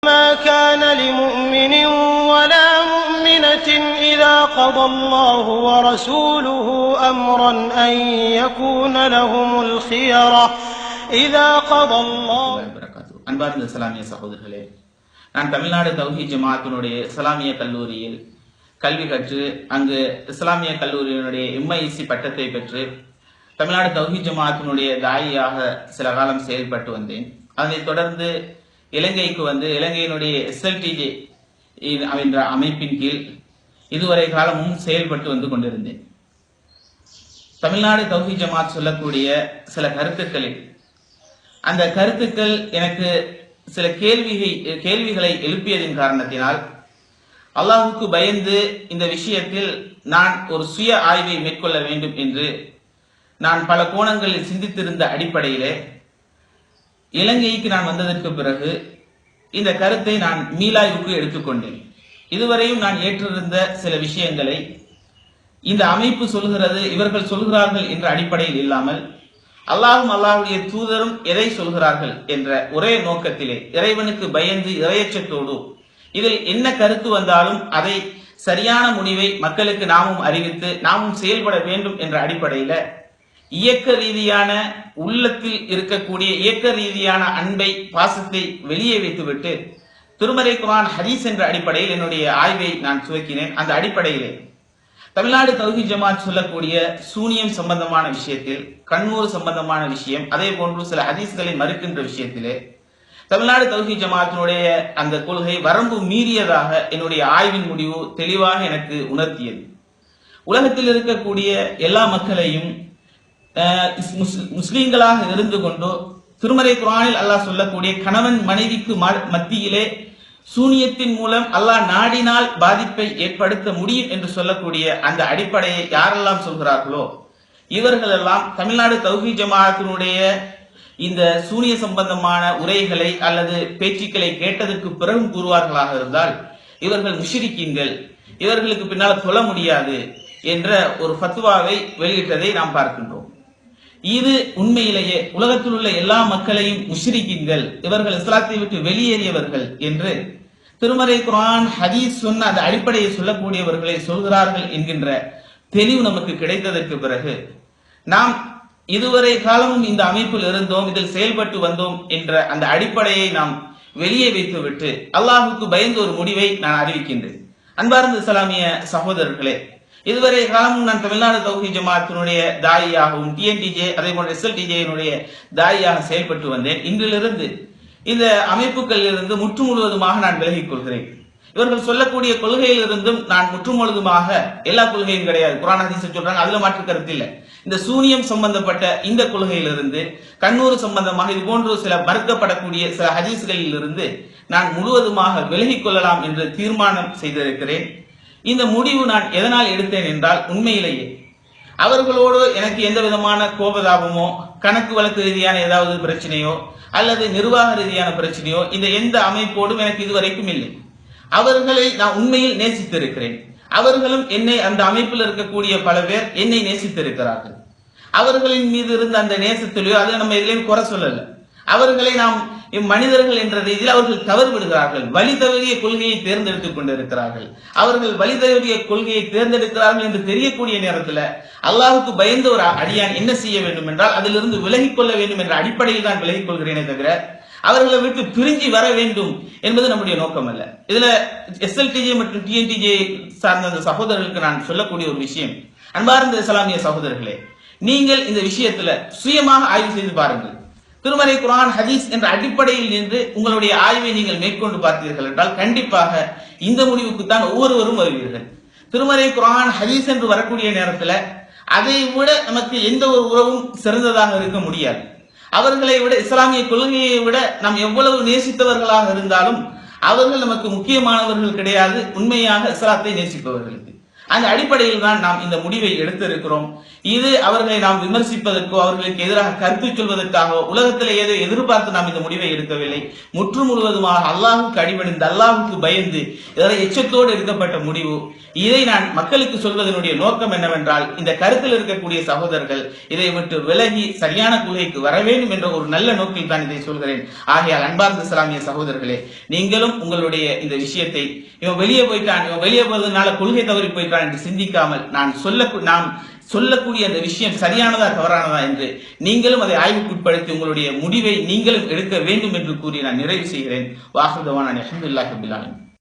ما كان لمؤمن ولا مؤمنة إذا قضى الله ورسوله أمرا أن يكون لهم الخيرة إذا قضى الله. அன்பார்ந்த இஸ்லாமிய சகோதரர்களே, நான் தமிழ்நாடு தௌஹீத் ஜமாஅத்தினுடைய இஸ்லாமிய கல்லூரியில் கல்வி கற்று அங்கு இஸ்லாமிய கல்லூரியினுடைய எம்ஐசி பட்டத்தை பெற்று தமிழ்நாடு தௌஹீத் ஜமாஅத்தினுடைய தாயியாக சில காலம் செயல்பட்டு வந்தேன். அதனைத் தொடர்ந்து இலங்கைக்கு வந்து இலங்கையினுடைய SLTJ என்ற அமைப்பின் கீழ் இதுவரை காலமும் செயல்பட்டு வந்து கொண்டிருந்தேன். தமிழ்நாடு தௌஹீத் ஜமாஅத் சொல்லக்கூடிய சில கருத்துக்களில் அந்த கருத்துக்கள் எனக்கு சில கேள்விகளை எழுப்பியதின் காரணத்தினால் அல்லாஹுக்கு பயந்து இந்த விஷயத்தில் நான் ஒரு சுய ஆய்வை மேற்கொள்ள வேண்டும் என்று நான் பல கோணங்களில் சிந்தித்திருந்த அடிப்படையிலே இலங்கைக்கு நான் வந்ததற்கு பிறகு இந்த கருத்தை நான் மீளாய்வுக்கு எடுத்துக்கொண்டேன். இதுவரையும் நான் ஏற்றிருந்த சில விஷயங்களை இந்த அமைப்பு சொல்கிறது, இவர்கள் சொல்கிறார்கள் என்ற அடிப்படையில் இல்லாமல் அல்லாஹும் அல்லாஹுடைய தூதரும் எதை சொல்கிறார்கள் என்ற ஒரே நோக்கத்திலே இறைவனுக்கு பயந்து இறையச்சத்தோடு இதில் என்ன கருத்து வந்தாலும் அதை சரியான முடிவை மக்களுக்கு நாமும் அறிவித்து நாமும் செயல்பட வேண்டும் என்ற அடிப்படையில இயக்க ரீதியான உள்ளத்தில் இருக்கக்கூடிய இயக்க ரீதியான அன்பை பாசத்தை வெளியே வைத்துவிட்டு திருமறை குர்ஆன் ஹதீஸ் என்ற அடிப்படையில் என்னுடைய ஆய்வை நான் துவக்கினேன். அந்த அடிப்படையிலே தமிழ்நாடு தௌஹீத் ஜமாஅத் சொல்லக்கூடிய சூனியம் சம்பந்தமான விஷயத்தில், கண்ணூறு சம்பந்தமான விஷயம், அதே போன்று சில ஹதீஸ்களை மறுக்கின்ற விஷயத்திலே தமிழ்நாடு தௌஹீத் ஜமாஅத்தினுடைய அந்த கொள்கை வரம்பு மீறியதாக என்னுடைய ஆய்வின் முடிவு தெளிவாக எனக்கு உணர்த்தியது. உலகத்தில் இருக்கக்கூடிய எல்லா மக்களையும் முஸ்லிம்களாக இருந்து கொண்டு திருமறை குர்ஆனில் அல்லாஹ் சொல்லக்கூடிய கணவன் மனைவிக்கு மத்தியிலே சூனியத்தின் மூலம் அல்லாஹ் நாடினால் பாதிப்பை ஏற்படுத்த முடியும் என்று சொல்லக்கூடிய அந்த அடிப்படையை யாரெல்லாம் சொல்கிறார்களோ இவர்கள் எல்லாம் தமிழ்நாடு தௌஹீத் ஜமாஅத்தினுடைய இந்த சூனிய சம்பந்தமான உரைகளை அல்லது பேச்சுக்களை கேட்டதற்கு பிறகு கூறுவார்களாக இருந்தால் இவர்கள் முஷ்ரிக்கீன்கள், இவர்களுக்கு பின்னால் சொல்ல முடியாது என்ற ஒரு ஃபத்வாவை வெளியிட்டதை நாம் பார்க்கின்றோம். இது உண்மையிலேயே உலகத்தில் உள்ள எல்லா மக்களையும் முஷ்ரிக்கீன்கள், இவர்கள் இஸ்லாத்தை விட்டு வெளியேறியவர்கள் என்று திருமறை குர்ஆன் ஹதீஸ் சொன்ன அந்த அடிப்படையை சொல்லக்கூடியவர்களை சொல்கிறார்கள் என்கின்ற தெளிவு நமக்கு கிடைத்ததற்கு பிறகு நாம் இதுவரை காலமும் இந்த அமைப்பில் இருந்தோம், இதில் செயல்பட்டு வந்தோம் என்ற அந்த அடிப்படையை நாம் வெளியே வைத்துவிட்டு அல்லாஹுக்கு பயந்த ஒரு முடிவை நான் அறிவிக்கின்றேன். அன்பார்ந்த இஸ்லாமிய சகோதரர்களே, இதுவரை காலமும் நான் தமிழ்நாடு தௌஹீத் ஜமாஅத்தினுடைய தாயியாகவும் TNTJ அதே போன்ற SLTJ தாயியாக செயல்பட்டு வந்தேன். இன்றிலிருந்து இந்த அமைப்புகளில் இருந்து முற்று முழுவதுமாக நான் விலகிக் கொள்கிறேன். இவர்கள் சொல்லக்கூடிய கொள்கையிலிருந்தும் நான் முற்று முழுவதுமாக, எல்லா கொள்கையும் கிடையாது, குர்ஆன் ஹதீஸ் சொல்றாங்க, அதுல மாற்று கருத்து இல்லை, இந்த சூனியம் சம்பந்தப்பட்ட இந்த கொள்கையிலிருந்து கண்ணூறு சம்பந்தமாக இது போன்று சில மறுக்கப்படக்கூடிய சில ஹதீஸ்களில் இருந்து நான் முழுவதுமாக விலகிக் கொள்ளலாம் என்று தீர்மானம் செய்திருக்கிறேன். இந்த முடிவு நான் எதனால் எடுத்தேன் என்றால், உண்மையிலேயே அவர்களோடு எனக்கு எந்த விதமான கோபதாபமோ கணக்கு வழக்கு ரீதியான ஏதாவது பிரச்சனையோ அல்லது நிர்வாக ரீதியான பிரச்சனையோ இந்த எந்த அமைப்போடும் எனக்கு இதுவரைக்கும் இல்லை. அவர்களை நான் உண்மையில் நேசித்திருக்கிறேன். அவர்களும் என்னை, அந்த அமைப்பில் இருக்கக்கூடிய பல பேர் என்னை நேசித்திருக்கிறார்கள். அவர்களின் மீது இருந்த அந்த நேசத்திலேயோ அதை நம்ம எதிலையும் குறை சொல்லல. அவர்களை நாம் மனிதர்கள் என்ற ரீதியில் அவர்கள் தவறு விடுகிறார்கள், வழி தவறிய கொள்கையை தேர்ந்தெடுத்துக் கொண்டிருக்கிறார்கள். அவர்கள் வழி தவறிய கொள்கையை தேர்ந்தெடுக்கிறார்கள் என்று தெரியக்கூடிய நேரத்தில் அல்லாஹுக்கு பயந்த ஒரு அடியான் என்ன செய்ய வேண்டும் என்றால் அதிலிருந்து விலகிக் கொள்ள வேண்டும் என்ற அடிப்படையில் தான் விலகிக் கொள்கிறேனே தவிர அவர்களை விட்டு பிரிஞ்சு வர வேண்டும் என்பது நம்முடைய நோக்கம் அல்ல. இதுல SLTJ மற்றும் TNTJ சார்ந்த அந்த சகோதரர்களுக்கு நான் சொல்லக்கூடிய ஒரு விஷயம், அன்பார்ந்த இஸ்லாமிய சகோதரர்களே, நீங்கள் இந்த விஷயத்துல சுயமாக ஆய்வு செய்து பாருங்கள். திருமறை குர்ஆன் ஹதீஸ் என்ற அடிப்படையில் நின்று உங்களுடைய ஆய்வை நீங்கள் மேற்கொண்டு பார்த்தீர்கள் என்றால் கண்டிப்பாக இந்த முடிவுக்கு தான் ஒவ்வொருவரும் வருவீர்கள். திருமறை குர்ஆன் ஹதீஸ் என்று வரக்கூடிய நேரத்தில் அதை விட நமக்கு எந்த ஒரு உறவும் சிறந்ததாக இருக்க முடியாது. அவர்களை விட, இஸ்லாமிய கொள்கையை விட நாம் எவ்வளவு நேசித்தவர்களாக இருந்தாலும் அவர்கள் நமக்கு முக்கியமானவர்கள் கிடையாது, உண்மையாக இஸ்லாத்தை நேசிப்பவர்களுக்கு. அந்த அடிப்படையில் தான் நாம் இந்த முடிவை எடுத்திருக்கிறோம். இது அவர்களை நாம் விமர்சிப்பதற்கோ அவர்களுக்கு எதிராக கருத்து சொல்வதற்காக உலகத்தில் ஏதோ எதிர்பார்த்து நாம் இந்த முடிவை எடுக்கவில்லை. முற்று முழுவதுமாக அல்லாஹுக்கு அடிபணிந்து அல்லாஹுக்கு பயந்து இதனை எச்சத்தோடு எடுக்கப்பட்ட முடிவு. இதை நான் மக்களுக்கு சொல்வதனுடைய நோக்கம் என்னவென்றால், இந்த கருத்தில் இருக்கக்கூடிய சகோதரர்கள் இதை விட்டு விலகி சரியான கொள்கைக்கு வர வேண்டும் என்ற ஒரு நல்ல நோக்கில் தான் இதை சொல்கிறேன். ஆகையால் அன்பார்ந்த இஸ்லாமிய சகோதரர்களே, நீங்களும் உங்களுடைய இந்த விஷயத்தை இவன் வெளியே போயிட்டான், இவன் வெளியே போவதனால கொள்கை தவறி போயிட்டான் என்று சிந்திக்காமல் நாம் சொல்லக்கூடிய அந்த விஷயம் சரியானதா தவறானதா என்று நீங்களும் அதை ஆய்வுக்குட்படுத்தி உங்களுடைய முடிவை நீங்களும் எடுக்க வேண்டும் என்று கூறி நான் நிறைவு செய்கிறேன். வாஹ்ருதவானா அல்ஹம்துலில்லாஹி ரப்பில் ஆலமீன்.